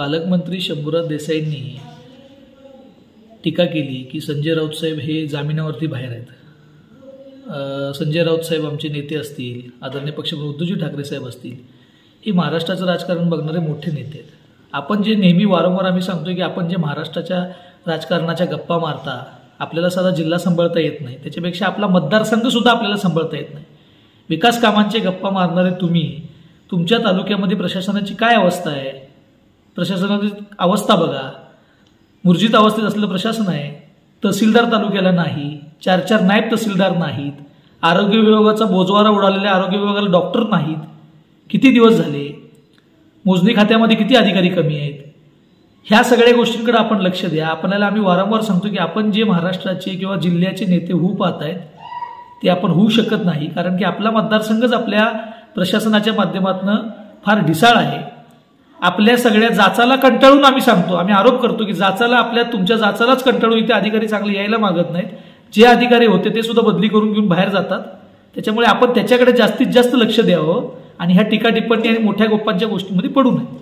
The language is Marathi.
पालकमंत्री शंभूराज देसाईंनी टीका केली की संजय राऊत साहेब हे जामिनावरती बाहेर आहेत. संजय राऊत साहेब आमचे नेते असतील, आदरणीय पक्षप्रमुख उद्धवजी ठाकरे साहेब असतील, हे महाराष्ट्राचं राजकारण बघणारे मोठे नेते आहेत. आपण जे नेहमी वारंवार आम्ही सांगतोय की आपण जे महाराष्ट्राच्या राजकारणाच्या गप्पा मारता, आपल्याला साधा जिल्हा सांभाळता येत नाही, त्याच्यापेक्षा आपला मतदारसंघसुद्धा आपल्याला सांभाळता येत नाही. विकास कामांचे गप्पा मारणारे तुम्ही, तुमच्या तालुक्यामध्ये प्रशासनाची काय अवस्था आहे, प्रशासनाची अवस्था बघा. मूर्जित अवस्थेत असलेलं प्रशासन आहे. तहसीलदार तालुक्याला नाही, 4 नायब तहसीलदार नाहीत, आरोग्य विभागाचा बोजवारा उडालेल्या आरोग्य विभागाला डॉक्टर नाहीत. किती दिवस झाले? मोजणी खात्यामध्ये किती अधिकारी कमी आहेत? ह्या सगळ्या गोष्टींकडे आपण लक्ष द्या. आपल्याला आम्ही वारंवार सांगतो की आपण जे महाराष्ट्राचे किंवा जिल्ह्याचे नेते होऊ पाहत आहेत ते आपण होऊ शकत नाही, कारण की आपला मतदारसंघच आपल्या प्रशासनाच्या माध्यमातून फार ढिसाळ आहे. आपल्या सगळ्या जाचाला कंटाळून आम्ही सांगतो, आम्ही आरोप करतो की जाचाला, तुमच्या जाचालाच कंटाळून इथे अधिकारी चांगले यायला मागत नाहीत. जे अधिकारी होते ते सुद्धा बदली करून घेऊन बाहेर जातात. त्याच्यामुळे आपण त्याच्याकडे जास्तीत जास्त लक्ष द्यावं आणि ह्या टीका टिप्पणी आणि मोठ्या गप्पांच्या गोष्टींमध्ये पडू नये.